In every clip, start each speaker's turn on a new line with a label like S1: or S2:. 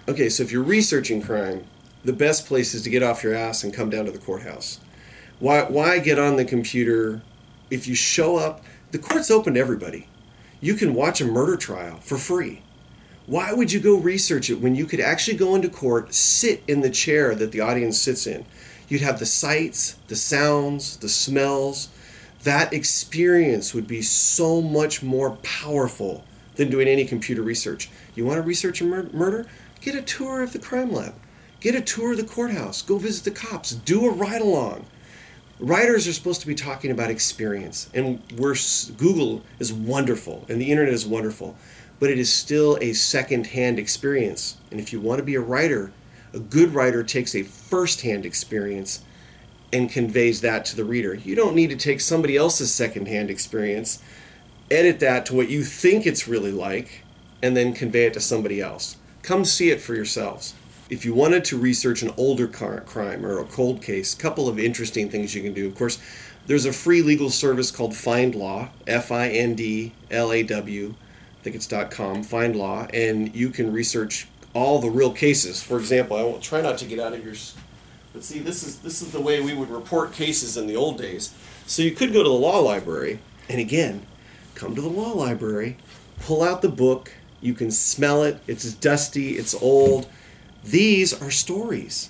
S1: Okay, so if you're researching crime, the best place is to get off your ass and come down to the courthouse. Why get on the computer? If you show up, the court's open to everybody. You can watch a murder trial for free. Why would you go research it when you could actually go into court, sit in the chair that the audience sits in? You'd have the sights, the sounds, the smells. That experience would be so much more powerful than doing any computer research. You want to research a murder? Get a tour of the crime lab. Get a tour of the courthouse. Go visit the cops. Do a ride-along. Writers are supposed to be talking about experience, and Google is wonderful, and the internet is wonderful, but it is still a second-hand experience. And if you want to be a writer, a good writer takes a first-hand experience and conveys that to the reader. You don't need to take somebody else's second-hand experience, edit that to what you think it's really like, and then convey it to somebody else. Come see it for yourselves. If you wanted to research an older crime or a cold case, a couple of interesting things you can do. Of course, there's a free legal service called FindLaw, FINDLAW, I think it's .com, FindLaw, and you can research all the real cases. For example, I will try not to get out of your... But see, this is the way we would report cases in the old days. So you could go to the law library, and again, come to the law library, pull out the book, you can smell it, it's dusty, it's old. These are stories.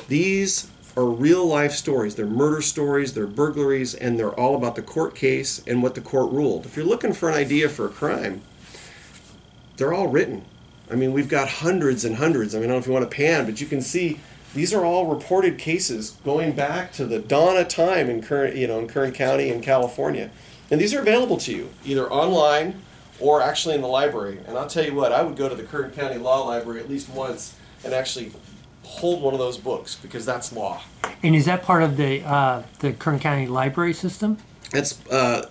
S1: These are real life stories. They're murder stories, they're burglaries, and they're all about the court case and what the court ruled. If you're looking for an idea for a crime, they're all written. I mean, we've got hundreds and hundreds. I mean, I don't know if you want to pan, but you can see these are all reported cases going back to the dawn of time in Kern County in California. And these are available to you, either online or actually in the library. And I'll tell you what, I would go to the Kern County Law Library at least once and actually hold one of those books, because that's law.
S2: And is that part of the Kern County library system?
S1: That's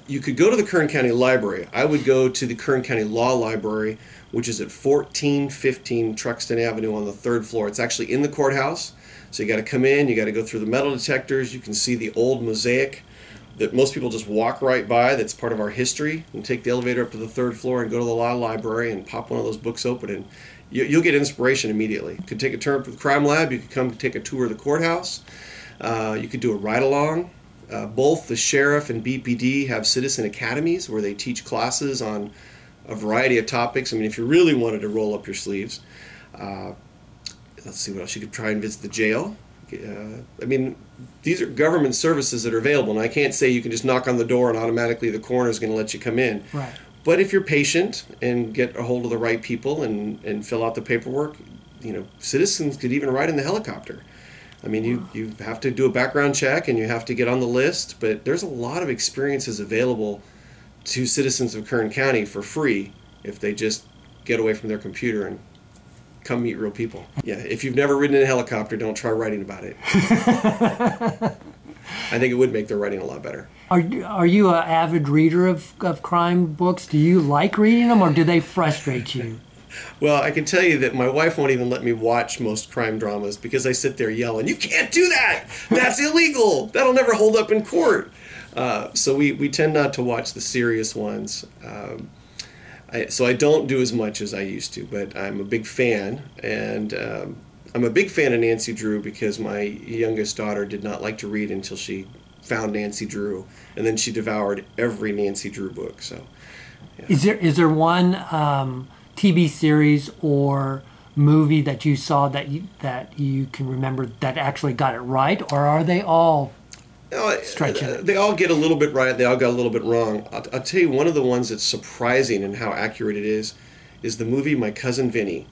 S1: you could go to the Kern County Library. I would go to the Kern County Law Library, which is at 1415 Truxton Avenue on the 3rd floor. It's actually in the courthouse, so you got to come in, you got to go through the metal detectors, you can see the old mosaic that most people just walk right by, that's part of our history, and take the elevator up to the 3rd floor and go to the law library and pop one of those books open, and you'll get inspiration immediately. You could take a tour of the crime lab, you could come take a tour of the courthouse, you could do a ride-along. Both the sheriff and BPD have citizen academies where they teach classes on a variety of topics. I mean, if you really wanted to roll up your sleeves, let's see what else. You could try and visit the jail. I mean, these are government services that are available, and I can't say you can just knock on the door and automatically the coroner is going to let you come in.
S2: Right.
S1: But if you're patient and get a hold of the right people and fill out the paperwork, citizens could even ride in the helicopter. I mean, you have to do a background check and you have to get on the list, but there's a lot of experiences available to citizens of Kern County for free if they just get away from their computer and come meet real people. Yeah, if you've never ridden in a helicopter, don't try writing about it. I think it would make their writing a lot better.
S2: Are you an avid reader of crime books? Do you like reading them, or do they frustrate you?
S1: Well, I can tell you that my wife won't even let me watch most crime dramas because I sit there yelling, "You can't do that! That's illegal! That'll never hold up in court!" So we tend not to watch the serious ones. So I don't do as much as I used to, but I'm a big fan. And I'm a big fan of Nancy Drew because my youngest daughter did not like to read until she found Nancy Drew, and then she devoured every Nancy Drew book. So, yeah.
S2: Is there one TV series or movie that you saw that you can remember that actually got it right, or are they all stretching it?
S1: They all get a little bit right. They all got a little bit wrong. I'll tell you one of the ones that's surprising in how accurate it is the movie My Cousin Vinny.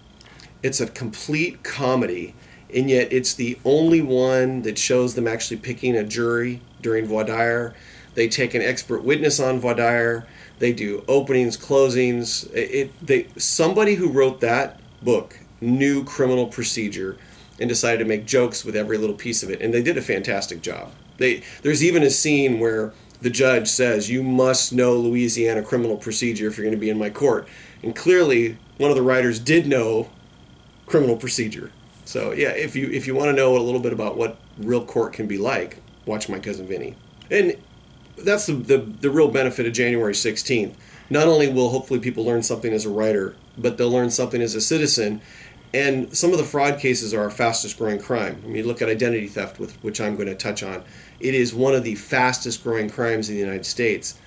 S1: It's a complete comedy, and yet it's the only one that shows them actually picking a jury during voir dire. They take an expert witness on voir dire. They do openings, closings. Somebody who wrote that book knew criminal procedure and decided to make jokes with every little piece of it, and they did a fantastic job. There's even a scene where the judge says, "You must know Louisiana criminal procedure if you're going to be in my court." And clearly, one of the writers did know criminal procedure. So yeah, if you want to know a little bit about what real court can be like, watch My Cousin Vinny. And that's the real benefit of January 16th. Not only will hopefully people learn something as a writer, but they'll learn something as a citizen, And some of the fraud cases are our fastest growing crime. I mean, look at identity theft, which I'm going to touch on. It is one of the fastest growing crimes in the United States.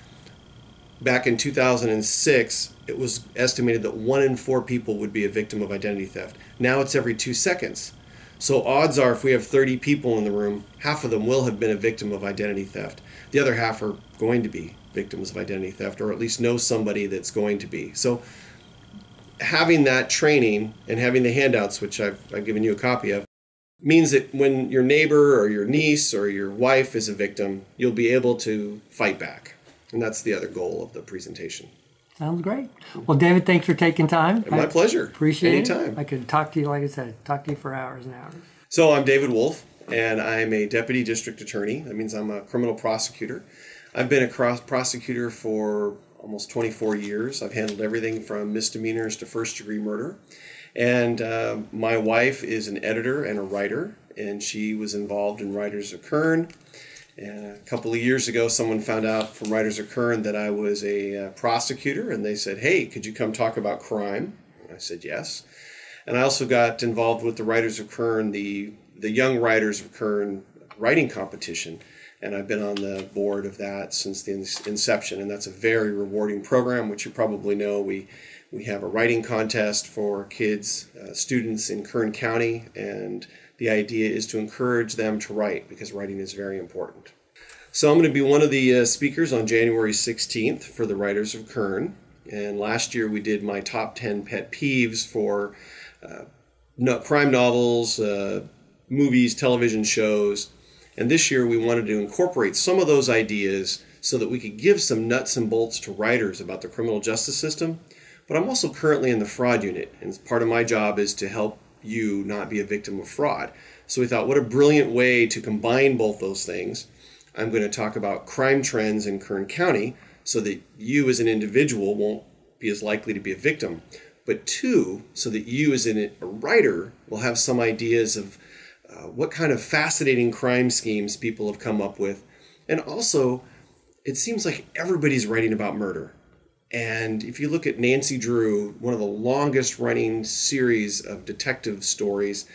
S1: Back in 2006, it was estimated that 1 in 4 people would be a victim of identity theft. Now it's every 2 seconds. So odds are if we have 30 people in the room, half of them will have been a victim of identity theft. The other half are going to be victims of identity theft, or at least know somebody that's going to be. So having that training and having the handouts, which I've given you a copy of, means that when your neighbor or your niece or your wife is a victim, you'll be able to fight back. And that's the other goal of the presentation.
S2: Sounds great. Well, David, thanks for taking time.
S1: My pleasure.
S2: Appreciate it.
S1: Anytime.
S2: I could talk to you, like I said, talk to you for hours and hours.
S1: So I'm David Wolf, and I'm a deputy district attorney. That means I'm a criminal prosecutor. I've been a prosecutor for almost 24 years. I've handled everything from misdemeanors to first-degree murder. And my wife is an editor and a writer, and she was involved in Writers of Kern. And a couple of years ago, someone found out from Writers of Kern that I was a prosecutor, and they said, "Hey, could you come talk about crime?" And I said, yes. And I also got involved with the Writers of Kern, the Young Writers of Kern writing competition, and I've been on the board of that since the inception, and that's a very rewarding program, which you probably know. We have a writing contest for kids, students in Kern County, and the idea is to encourage them to write, because writing is very important. So I'm going to be one of the speakers on January 16th for the Writers of Kern. And last year we did my top 10 pet peeves for crime novels, movies, television shows. And this year we wanted to incorporate some of those ideas so that we could give some nuts and bolts to writers about the criminal justice system. But I'm also currently in the fraud unit, and part of my job is to help you not be a victim of fraud. So we thought, what a brilliant way to combine both those things. I'm going to talk about crime trends in Kern County so that you as an individual won't be as likely to be a victim. But two, so that you as a writer will have some ideas of what kind of fascinating crime schemes people have come up with. And also, it seems like everybody's writing about murder. And if you look at Nancy Drew, one of the longest running series of detective stories,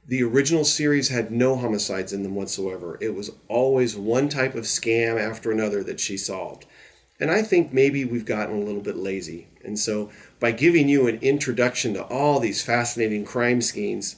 S1: the original series had no homicides in them whatsoever. It was always one type of scam after another that she solved. And I think maybe we've gotten a little bit lazy. And so by giving you an introduction to all these fascinating crime schemes,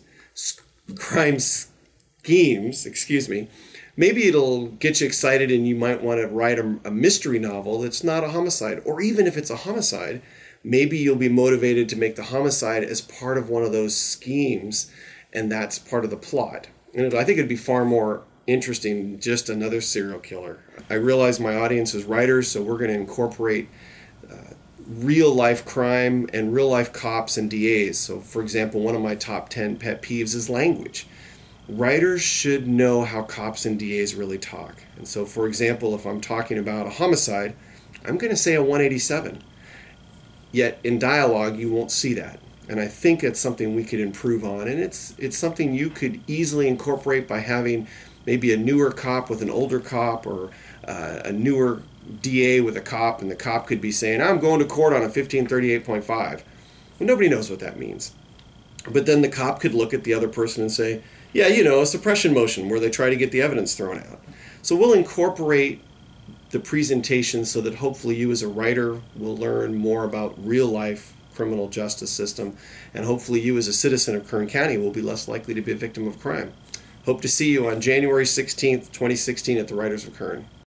S1: maybe it'll get you excited and you might want to write a mystery novel that's not a homicide. Or even if it's a homicide, maybe you'll be motivated to make the homicide as part of one of those schemes, and that's part of the plot. And I think it'd be far more interesting than just another serial killer. I realize my audience is writers, so we're going to incorporate real-life crime and real-life cops and DAs. So, for example, one of my top 10 pet peeves is language. Writers should know how cops and DAs really talk. And so, for example, if I'm talking about a homicide, I'm going to say a 187. Yet in dialogue, you won't see that. And I think it's something we could improve on. And it's something you could easily incorporate by having maybe a newer cop with an older cop, or a newer DA with a cop, and the cop could be saying, "I'm going to court on a 1538.5. Well, nobody knows what that means. But then the cop could look at the other person and say, "Yeah, a suppression motion where they try to get the evidence thrown out." So we'll incorporate the presentation so that hopefully you as a writer will learn more about real life criminal justice system, and hopefully you as a citizen of Kern County will be less likely to be a victim of crime. Hope to see you on January 16th, 2016 at the Writers of Kern.